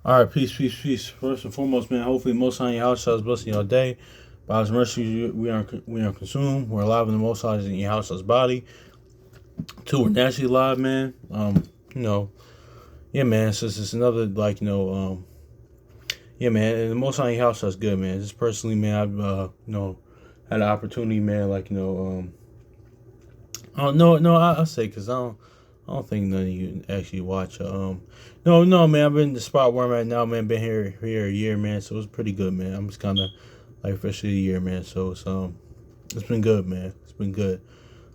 All right, peace, peace, peace. First and foremost, man, hopefully most High in your house shall blessing your day. By His mercy, we are consumed. We're alive in the Most High in your house shall's body. Two, we're naturally alive, man. You know, yeah, man. So it's another yeah, man. And the Most High in your house shall's good, man. Just personally, man, I've had an opportunity, man. Oh no, I say because I don't think none of you actually watch. No, man. I've been in the spot where I'm at now, man. Been here a year, man. So it's pretty good, man. I'm just kind of like officially a year, man. So it's been good, man. It's been good,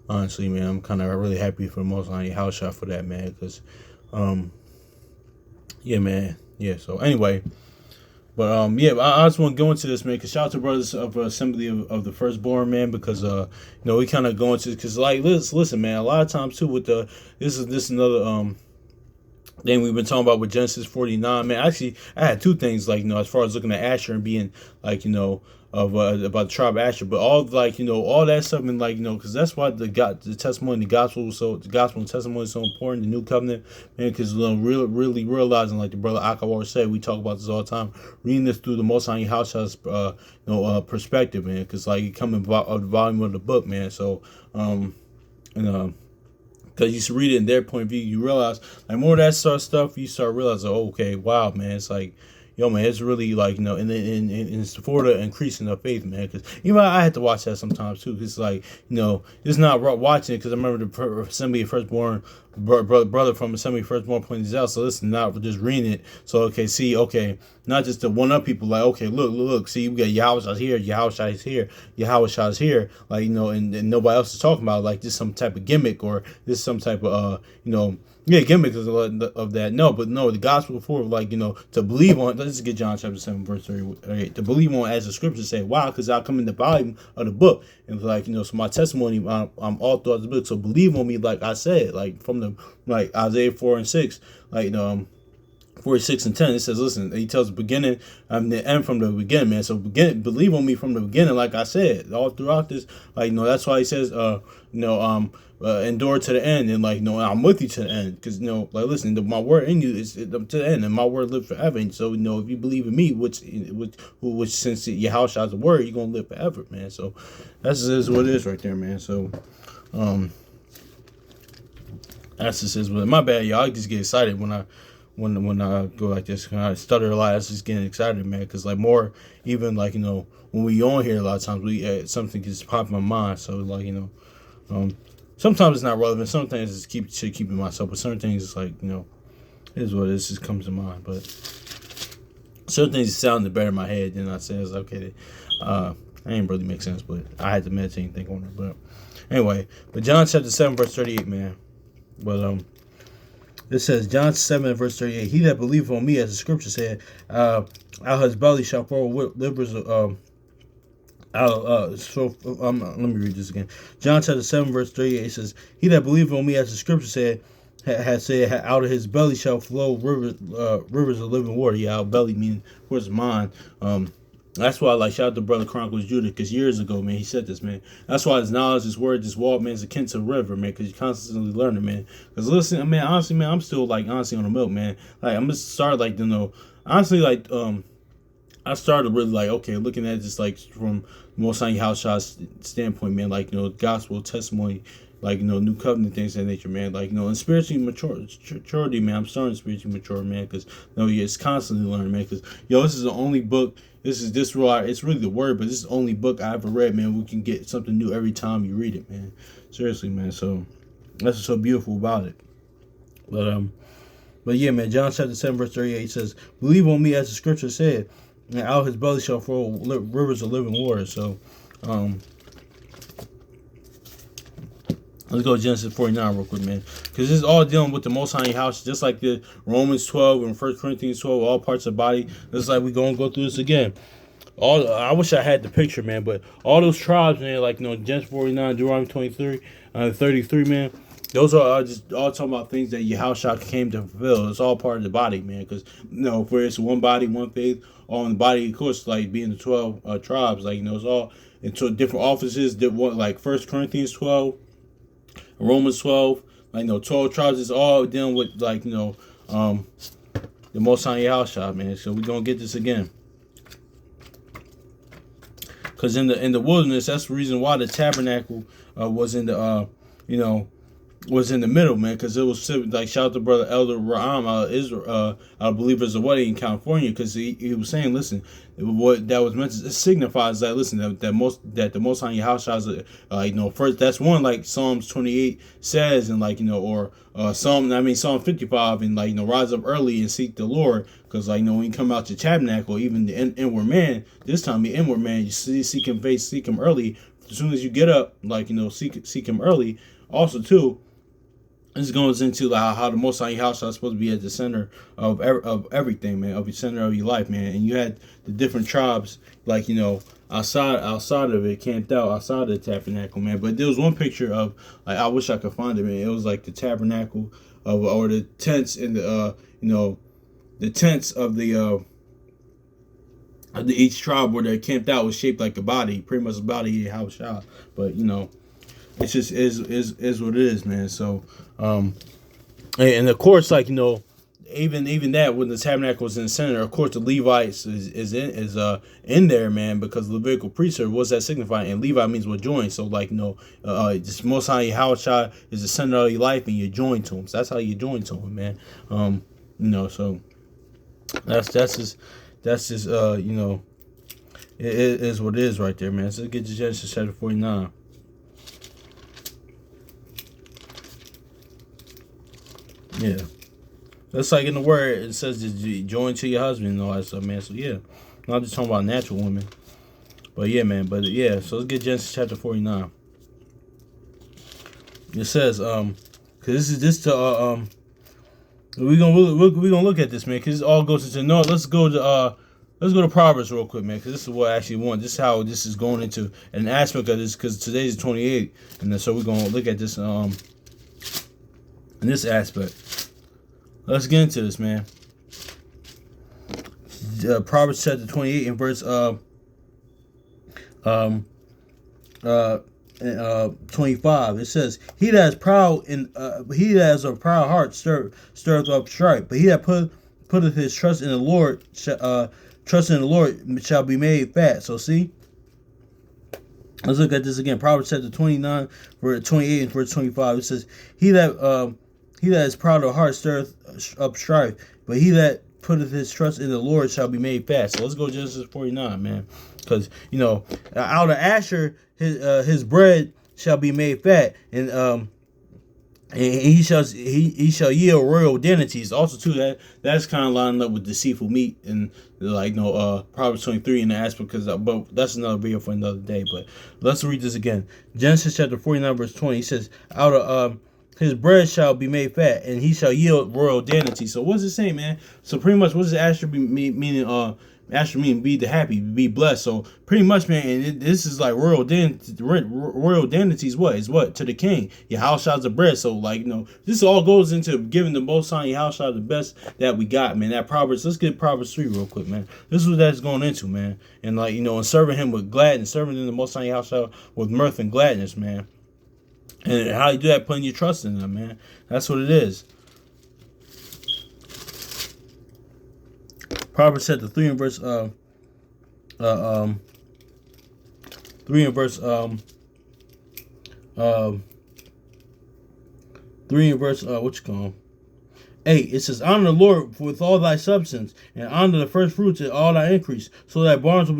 honestly, man. I'm kind of really happy for the most on your house shot for that, man. Because, yeah, man. Yeah. So anyway. But yeah, I just want to go into this, man. Cause shout out to brothers of Assembly of the Firstborn, man. Because we kind of go into because like listen, man. A lot of times too with the this is another thing we've been talking about with Genesis 49, man. Actually, I had two things like as far as looking at Asher and being like of about the tribe of Asher, but all all that stuff and because that's why the testimony, the gospel and testimony is so important. The new covenant, man, because really realizing like the brother Akawar said, we talk about this all the time. Reading this through the Most High House has perspective, man, because like it coming about the volume of the book, man. So and because you read it in their point of view, you realize like more of that sort of stuff. You start realizing, oh, okay, wow, man, it's like, yo, man, it's really like and it's for the increasing of faith, man. Because even I had to watch that sometimes too. Because like it's not watching it because I remember the Assembly of Firstborn brother from Assembly of Firstborn pointing this out. So listen, not just reading it. So okay, not just to one up people like, okay, look, see, we got Yahweh here, Yahweh is here, Yahweh is here, like and nobody else is talking about like this some type of gimmick or this some type of yeah, gimmicks of that. No, but no, the gospel before, like, to believe on, let's just get John chapter 7, verse 38. To believe on, as the scriptures say, wow, because I'll come in the volume of the book. And, like, so my testimony, I'm all throughout the book. So believe on me, like I said, like, from the, like, Isaiah 4 and 6, like, 46 and 10, it says, listen, he tells the beginning, the end from the beginning, man. So believe on me from the beginning, like I said, all throughout this, like, that's why he says, endure to the end, and like, I'm with you to the end, because like, listen, my word in you is to the end, and my word lives forever. And so, if you believe in me, which since your house has a word, you're gonna live forever, man. So that's just what it is right there, man. So, that's just is what. My bad, y'all. I just get excited when I go like this. When I stutter a lot, I just getting excited, man. Because like more, even like when we on here a lot of times, we something just pop in my mind. So like sometimes it's not relevant. Sometimes it's should keep it myself. But certain things it's like it is what it is. Just comes to mind. But certain things sounded better in my head than I said. It's like, okay, that ain't really make sense. But I had to meditate and think on it. But anyway, but John chapter 7 verse 38, man. But it says, John 7 verse 38, he that believeth on me, as the scripture said, out of his belly shall flow rivers let me read this again. John chapter 7 verse 38, it says, he that believeth on me, as the scripture said, has said, out of his belly shall flow rivers of living water. Yeah, out belly meaning where's mine. That's why, like, shout out to Brother Chronicles Judah, because years ago, man, he said this, man. That's why his knowledge, his word, his walk, man, is akin to a river, man, because you're constantly learning, man. Because listen, man, honestly, man, I'm still, like, honestly on the milk, man. Like, I'm just started, like, honestly, like, I started really, like, okay, looking at this, like, from Most High House Shot's standpoint, man, like, gospel testimony, like, new covenant things of that nature, man. Like, and spiritually maturity, man. I'm starting spiritually mature, man, because, it's constantly learning, man, because, this is the only book. It's really the word, but this is the only book I ever read, man. We can get something new every time you read it, man. Seriously, man. So that's what's so beautiful about it. But yeah, man. John chapter 7 verse 38 says, "Believe on me, as the scripture said, and out of his belly shall flow rivers of living water." So, let's go to Genesis 49 real quick, man. Because this is all dealing with the Most High house, just like the Romans 12 and 1 Corinthians 12, all parts of the body. It's like we're going to go through this again. I wish I had the picture, man, but all those tribes, man, like, Genesis 49, Deuteronomy 23, 33, man, those are just all talking about things that Yahushua came to fulfill. It's all part of the body, man, because, for it's one body, one faith, all in the body, of course, like, being the 12 tribes, like, it's all into different offices, like 1 Corinthians 12, Romans 12, like 12 tribes is all dealing with like the Most High Yahushua, man. So we're gonna get this again. Because in the wilderness, that's the reason why the tabernacle was in the was in the middle, man. Because it was like, shout out to brother Elder Raham, Israel, I believe it's a wedding in California. Because he was saying, listen, what that was meant to signifies that, listen, that the Most High Yahushua is first. That's one, like Psalms 28 says, and or Psalm 55, and rise up early and seek the Lord. Because when you come out to tabernacle, even the inward man, this time the inward man, you seek him early. As soon as you get up, seek him early. Also too, this goes into how the Most High Yahushua is supposed to be at the center of everything, man, of the center of your life, man. And you had the different tribes, outside of it, camped out outside of the tabernacle, man. But there was one picture of, I wish I could find it, man. It was like the tabernacle or the tents in the the tents of the each tribe where they camped out was shaped like a body, pretty much a body Yahushua. But it's just is what it is, man. So and of course, even that, when the tabernacle was in the center, of course the Levites is in there, man, because Levitical priesthood, what's that signifying? And Levi means what, joined. So this Most High Yahushua is the center of your life, and you're joined to him. So that's how you join to him, man. So that's just it is what it is right there, man. So let's get to Genesis chapter 49. Yeah. That's like in the word, it says that you join to your husband and all that stuff, man. So yeah. I'm not just talking about natural women. But yeah, man. But yeah, so let's get Genesis chapter 49. It says, cause this is we're gonna look at this, man, cause it all goes into let's go to Proverbs real quick, man, because this is what I actually want. This is how this is going into an aspect of this, because today's the 28th, and then so we're gonna look at this in this aspect. Let's get into this, man. Proverbs chapter 28 and verse 25. It says, "He that is proud he that has a proud heart stirreth up strife, but he that putteth his trust in the Lord shall be made fat." So see, let's look at this again. Proverbs chapter 29, verse 28 and verse 25. It says, He that is proud of heart stirreth up strife, but he that putteth his trust in the Lord shall be made fat." So let's go to Genesis 49, man, because out of Asher his bread shall be made fat, and he shall yield royal dignities. Also too, that's kind of lining up with deceitful meat and Proverbs 23 in the aspect, but that's another video for another day. But let's read this again. Genesis chapter 49 verse 20. He says, "Out of his bread shall be made fat, and he shall yield royal dignity." So what's it saying, man? So pretty much, what does Asher meaning? Asher mean be the happy, be blessed. So pretty much, man, and this is like royal dignity. Royal dignity is what to the king. Yahushua's the bread. So this all goes into giving the Most High Yahushua the best that we got, man. That Proverbs. Let's get Proverbs 3 real quick, man. This is what that's going into, man. And and serving him with gladness, serving the Most High Yahushua with mirth and gladness, man. And how you do that, putting your trust in them, man. That's what it is. Proverbs chapter 3 and verse 3 and verse 8. It says, "Honor the Lord with all thy substance, and honor the first fruits and all thy increase, so that barns will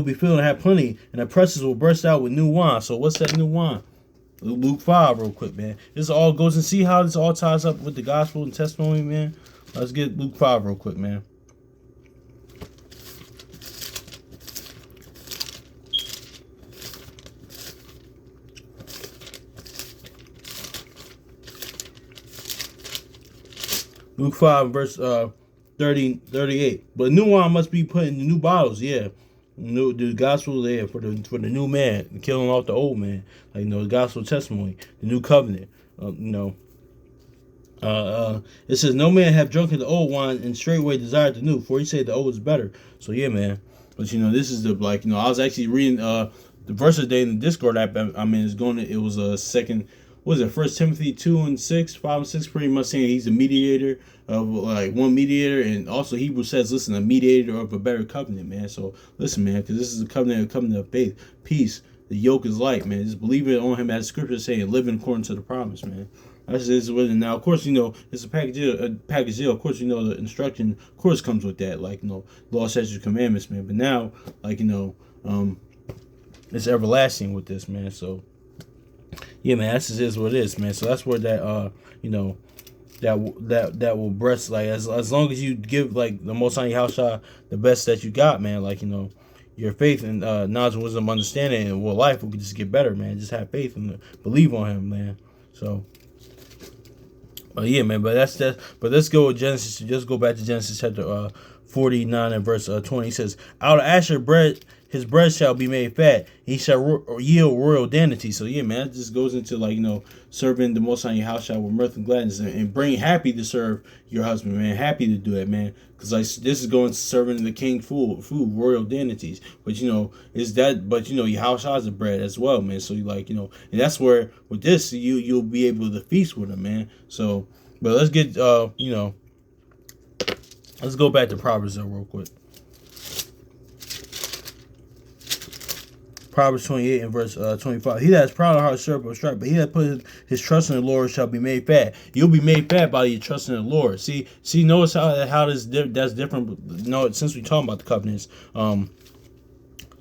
be filled and have plenty, and the presses will burst out with new wine." So what's that new wine? Luke 5 real quick, man. This all goes, and see how this all ties up with the gospel and testimony, man. Let's get Luke 5 real quick, man. Luke 5 verse 38. "But new wine must be put in the new bottles." Yeah. The gospel there for the new man, killing off the old man. The gospel testimony, the new covenant. It says, "No man have drunken the old wine, and straightway desired the new, for he said the old is better." So yeah, man. But this is the I was actually reading the verse today in the Discord app. I mean, it was a second what is it, 1 Timothy 2 and 6, 5 and 6, pretty much saying he's a mediator of like one mediator, and also Hebrews says, listen, a mediator of a better covenant, man. So listen, man, because this is a covenant of faith, peace. The yoke is light, man. Just believe it on him, as Scripture is saying, living according to the promise, man. That's just what it. Now, of course, it's a package deal. Of course, the instruction, of course, comes with that, like, law, statutes, commandments, man. But now, like, it's everlasting with this, man. So, yeah, man, that's just is what it is, man. So that's where that, that will breast, like, as long as you give, like, the Most High Yahushua the best that you got, man, like, your faith and knowledge, wisdom, understanding, and life will just get better, man. Just have faith and believe on him, man. So, yeah, man. But but let's go with Genesis. Just go back to Genesis chapter 49 and verse 20. He says, "Out of Asher bread, his bread shall be made fat. He shall yield royal dignity." So yeah, man, it just goes into, like, serving the Most High Yahushua with mirth and gladness, and bring happy to serve your husband, man. Happy to do it, man. Because, like, this is going to serving the king food, royal dignities. But is that? But Yahushua is the bread as well, man. So and that's where with this you'll be able to feast with him, man. So, but let's get let's go back to Proverbs real quick. Proverbs 28 and verse 25. He that is proud of heart serveth of strife, but he that put his trust in the Lord shall be made fat. You'll be made fat by your trust in the Lord. See, notice how that's different. Since we talking about the covenants,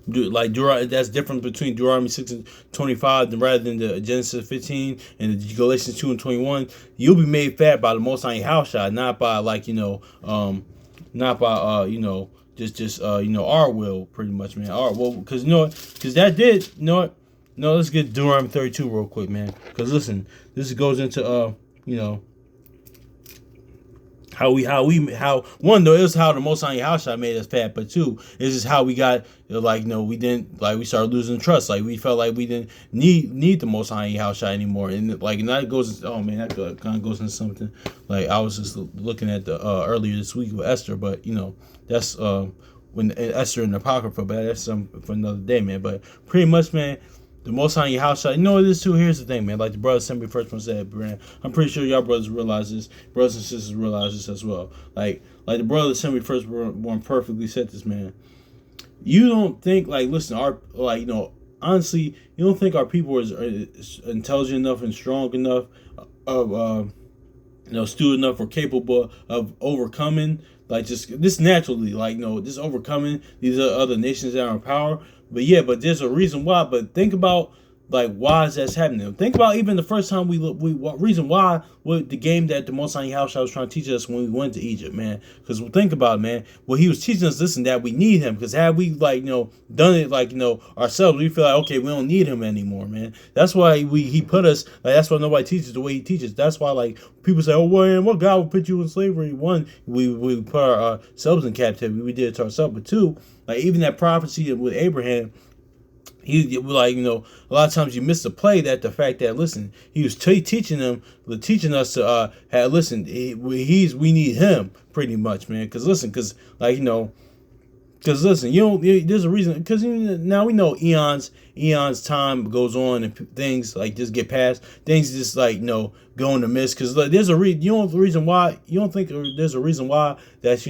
that's different between Deuteronomy 6 and 25 rather than the Genesis 15 and the Galatians 2 and 21. You'll be made fat by the Most High Yahushua, not by just our will, pretty much, man. Because that did, let's get Deuteronomy 32 real quick, man. Because listen, this goes into how one, though, it was how the Most High Yahushua made us fat, but two, it's just how we got, we didn't, we started losing trust. Like, we felt like we didn't need the Most High Yahushua anymore. And that goes, oh man, that kind of goes into something. Like, I was just looking at the earlier this week with Esther, but that's when Esther and the Apocrypha, but that's something for another day, man. But pretty much, man, the Most High Yahushua, it is too. Here's the thing, man. Like the brother sent me first one said, Brand, I'm pretty sure y'all brothers realize this. Brothers and sisters realize this as well. Like the brother sent me first one perfectly said this, man. You don't think, listen, honestly, you don't think our people is intelligent enough and strong enough of astute enough or capable of overcoming, just this naturally, just overcoming these other nations that are in power. But yeah, but there's a reason why. But think about why is that happening? Think about even the first time reason why with the game that the Most High Yahushua was trying to teach us when we went to Egypt, man. Because think about it, man. Well, he was teaching us, listen, that we need him. Because had we done it ourselves, we feel like, okay, we don't need him anymore, man. That's why he put us that's why nobody teaches the way he teaches. That's why people say, oh, well, what God would put you in slavery? One, we put ourselves in captivity. We did it to ourselves. But two, even that prophecy with Abraham. He a lot of times you miss the play that the fact that, listen, he was teaching us to we need him pretty much, man. Because listen, there's a reason, because now we know eons time goes on and things just get past, things just go in the mist, because there's a reason why you don't think there's a reason why that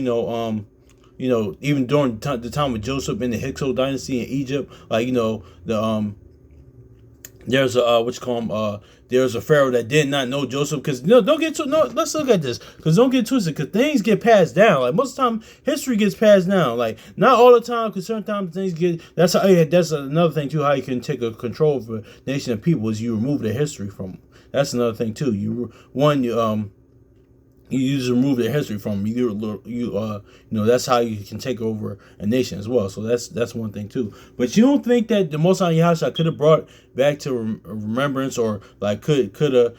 even during the time of Joseph in the Hyksos dynasty in Egypt, there's a there's a pharaoh that did not know Joseph, because let's look at this, because don't get twisted, because things get passed down. Most of the time history gets passed down, not all the time, because certain times things get, that's another thing too, how you can take a control of a nation of people is you remove the history from them. That's another thing too. You just remove their history from them. That's how you can take over a nation as well. So that's one thing too. But you don't think that the Most High Yahushua could have brought back to remembrance, or could have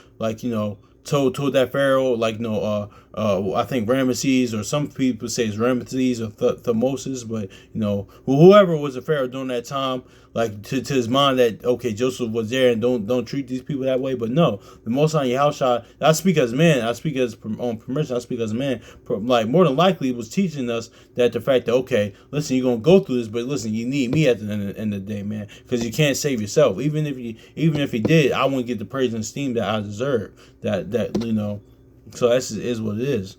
told that Pharaoh, like, I think Ramesses, or some people say it's Ramesses or Thutmose, but whoever was a Pharaoh during that time, like, to his mind that, okay, Joseph was there, and don't treat these people that way. But no, the Most High Yahushua, I speak as a man, I speak as on permission, I speak as a man, like, more than likely was teaching us that the fact that, okay, listen, you're gonna go through this, but listen, you need me at the end of the day, man, because you can't save yourself. Even if he did, I wouldn't get the praise and esteem that I deserve. So that's is what it is.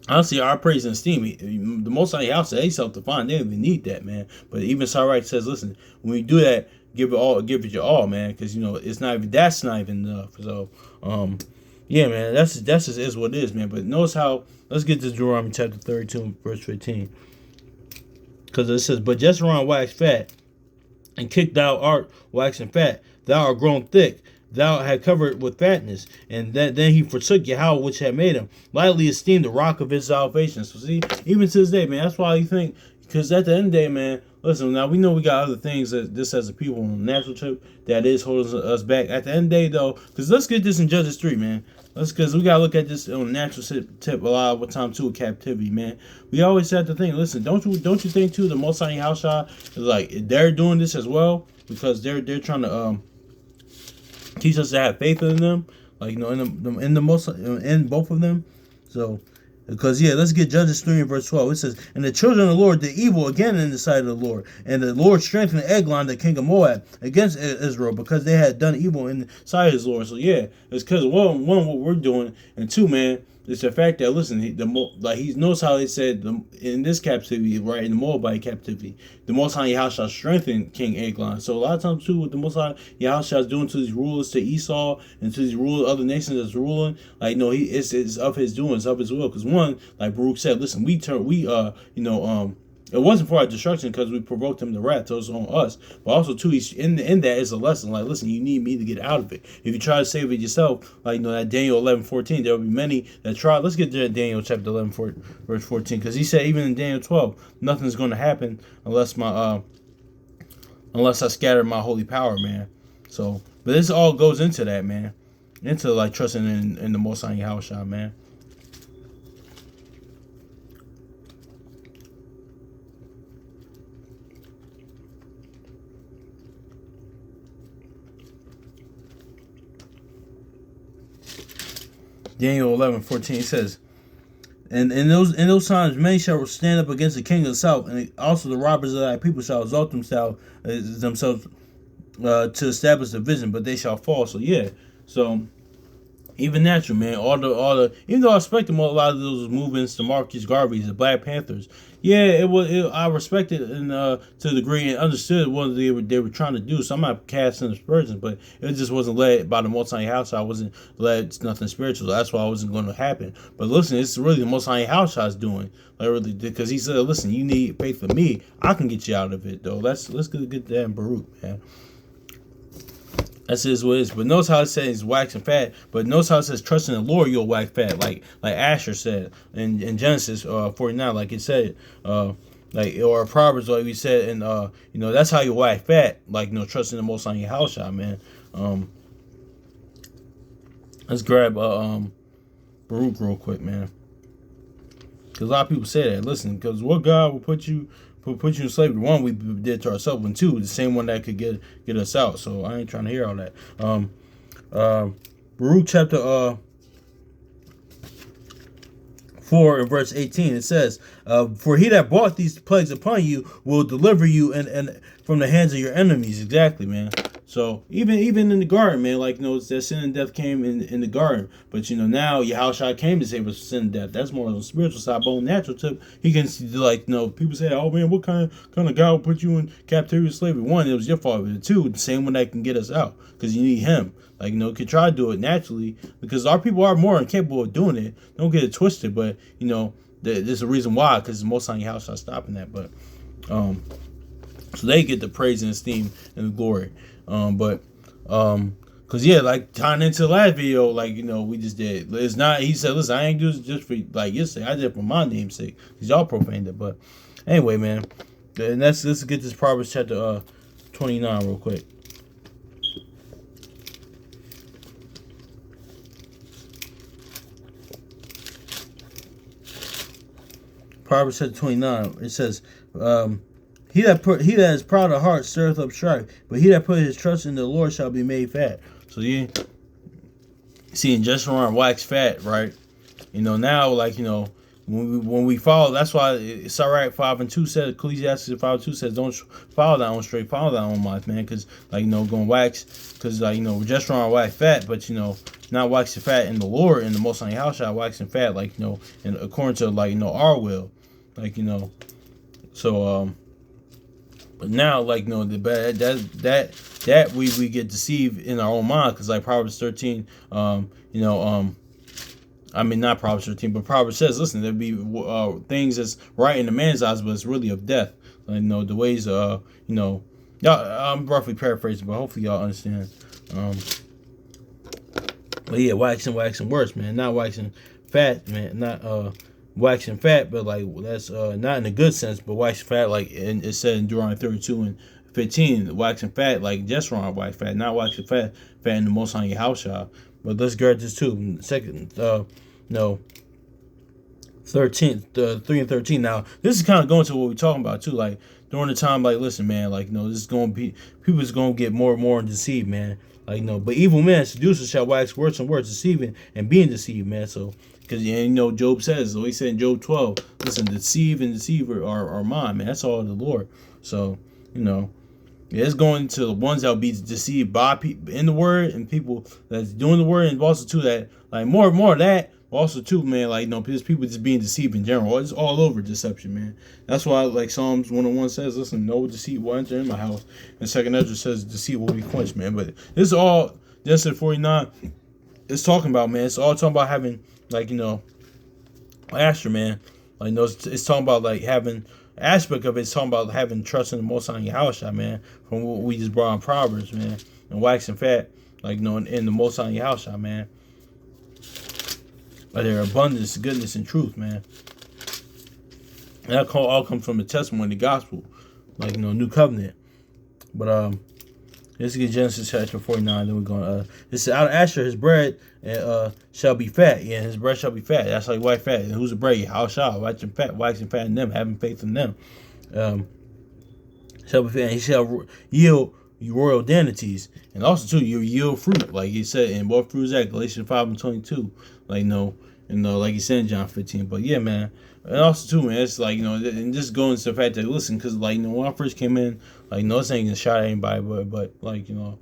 Honestly, our praise and esteem, the Most High Yahweh, they self-defined. They don't even need that, man. But even Sarach says, listen, when you do that, give it your all, man, because it's not even, that's not even enough. So, yeah, man, that's just is what it is, man. But notice how, let's get to Deuteronomy chapter 32, verse 15, because it says, but Jeshurun waxed fat, and kicked thou art waxing fat, thou art grown thick, thou had covered with fatness, and then he forsook Yahweh which had made him, lightly esteemed the rock of his salvation. So see, even to this day, man, that's why you think, because at the end of the day, man, listen, now we know we got other things that this as a people on the natural tip that is holding us back. At the end of the day, though, because let's get this in Judges 3, man. Because we gotta look at this on the natural tip a lot of the time too, with captivity, man. We always have to think, listen, don't you think too, the Most High Yahushua is like, they're doing this as well, because they're trying to teach us to have faith in them, like, in both of them. So, because let's get Judges 3 and verse 12. It says, and the children of the Lord did evil again in the sight of the Lord, and the Lord strengthened Eglon, the king of Moab, against Israel, because they had done evil in the sight of his Lord. So it's because one, what we're doing, and two, man, it's the fact that, listen, he knows how they said in this captivity, right, in the Moabite captivity, the Most High Yahushua strengthened King Eglon. So a lot of times too, what the Most High Yahushua is doing to these rulers, to Esau, and to these other nations that's ruling, like, no, it's of his doing, it's of his will. Because one, like Baruch said, listen, it wasn't for our destruction because we provoked him to wrath, so it's on us. But also, too, in that is a lesson. Like, listen, you need me to get out of it. If you try to save it yourself, like, that Daniel 11:14, there will be many that try. Let's get to Daniel chapter 11, verse 14, because he said even in Daniel 12, nothing's going to happen unless I scatter my holy power, man. So, but this all goes into that, man, into like trusting in the Most High Yahushua, man. Daniel 11:14 says, and in those times many shall stand up against the king of the south, and also the robbers of thy people shall exalt themselves to establish the vision, but they shall fall. So so even natural, man. All the even though I expected a lot of those movements, the Marcus Garveys, the Black Panthers, I respected and to a degree and understood what they were trying to do. So I'm not casting aspersions, but it just wasn't led by the Most High House. I wasn't led to nothing spiritual. That's why I wasn't going to happen. But listen, it's really the Most High House I was doing, like, really, because he said, listen, you need faith in me. I can get you out of it, though. Let's get that in Baruch, man. That's just what it is. But notice how it says wax and fat. But notice how it says trust in the Lord, you'll wax fat. Like Asher said in Genesis 49, like it said, or Proverbs, like we said, and that's how you wax fat. Like, trust in the Most High Yahushua, man. Let's grab Baruch real quick, man. Because a lot of people say that. Listen, because what God will put you in slavery? One, we did to ourselves, and two, the same one that could get us out. So I ain't trying to hear all that. Baruch chapter 4 and verse 18, it says, for he that brought these plagues upon you will deliver you and from the hands of your enemies. Exactly, man. So even in the garden, man, like, that sin and death came in the garden, but now Yahushua came to save us from sin and death. That's more on the spiritual side, but on the natural tip, he can, like, people say, oh man, what kind of God will put you in captivity or slavery? One, it was your fault, but two, the same one that can get us out, because you need him. Like, could try to do it naturally, because our people are more incapable of doing it. Don't get it twisted, but there's a reason why, because the Most High Yahushua stopping that. But so they get the praise and esteem and the glory. Cause like tying into the last video, like, we just did. It's not. He said, "Listen, I ain't do this just for like your sake. I did it for my name's sake, cause y'all profaned it." But anyway, man, and let's get this Proverbs chapter 29 real quick. Proverbs 29. It says, he that is proud of heart stirreth up strife, but he that put his trust in the Lord shall be made fat. So you seeing just around wax fat, right? Now, like, when we follow, that's why Sirach 5:2 says, Ecclesiastes 5:2 says, don't follow thy own straight, follow thy own mind, man. Because, like, going wax, because, like, we're just around wax fat, but, not waxing fat in the Lord, in the Most High house, shall waxing fat, like, and according to, like, our will, like, so, but now, like, the bad that we get deceived in our own mind, because, like, Proverbs 13, I mean, not Proverbs 13, but Proverbs says, listen, there be things that's right in the man's eyes, but it's really of death. Like, the ways, y'all, I'm roughly paraphrasing, but hopefully y'all understand. But yeah, waxing worse, man. Not waxing fat, man. Not waxing fat, but like that's not in a good sense, but waxing fat, like it said in Deuteronomy 32:15, waxing fat, like just wrong wax fat, not waxing fat in the Most High Yahushua. But let's get this too. Second, 13, 3 and 13. Now, this is kind of going to what we're talking about too. Like during the time, like listen, man, like this is going to be people is going to get more and more deceived, man. Like but evil men seducers shall wax words and words, deceiving and being deceived, man. So because Job says, so he said in Job 12, listen, deceive and deceiver are mine, man. That's all the Lord. So it's going to the ones that will be deceived by people in the word and people that's doing the word, and also too that like more of that. Also too, man, like because people just being deceived in general. It's all over deception, man. That's why like Psalms 101 says, listen, no deceit will enter in my house. And Second Ezra says deceit will be quenched, man. But this is all just at 49. It's talking about, man. It's all talking about having like Asher, man. Like it's talking about like having aspect of it's talking about having trust in the Most High Yahushua, man. From what we just brought on Proverbs, man, and waxing fat, like in the Most High Yahushua, man. By their abundance, goodness, and truth, man. And that all comes from the testimony, the gospel, like new covenant. But let's get Genesis chapter 49. Then we're going. It says, out of Asher his bread shall be fat. Yeah, his bread shall be fat. That's like white fat. And who's the bread? How shall waxing fat in them, having faith in them. Shall be fat. And he shall yield royal dainties, and also too you yield fruit, like he said. And what fruit is that? Galatians 5:22. Like like he said in John 15. But yeah, man. And also too, man, it's like and just going to the fact that listen, because like when I first came in, like this ain't gonna shot at anybody, but like you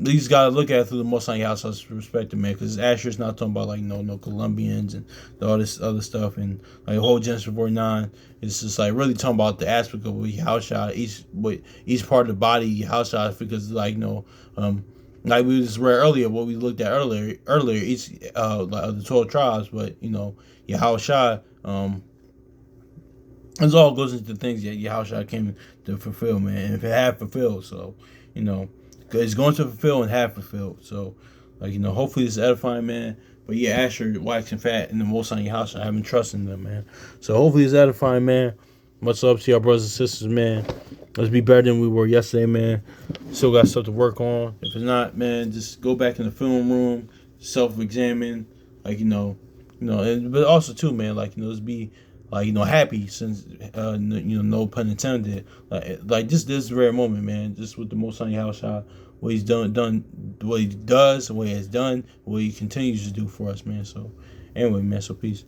just gotta look at it through the Most High House's perspective, man. Because Asher's not talking about like no Colombians and all this other stuff, and like the whole Genesis 49. It's just like really talking about the aspect of Yahushua, each part of the body Yahushua, because like like we just read earlier, what we looked at earlier, each like the 12 tribes, but Yahushua, this all goes into the things that Yahushua came to fulfill, man. And if it had fulfilled, so it's going to fulfill and have fulfilled. So like hopefully it's edifying, man. But yeah, Asher waxing fat in the Most High Yahushua, having trust in them, man. So hopefully it's edifying, man. Much love to y'all brothers and sisters, man. Let's be better than we were yesterday, man. Still got stuff to work on. If it's not, man, just go back in the film room, self-examine, like but also too, man, like let's be like happy, since no pun intended, like just this rare moment, man, just with the Most High Yahushua, what he's done, what he does, what he has done, what he continues to do for us, man. So anyway, man, so peace.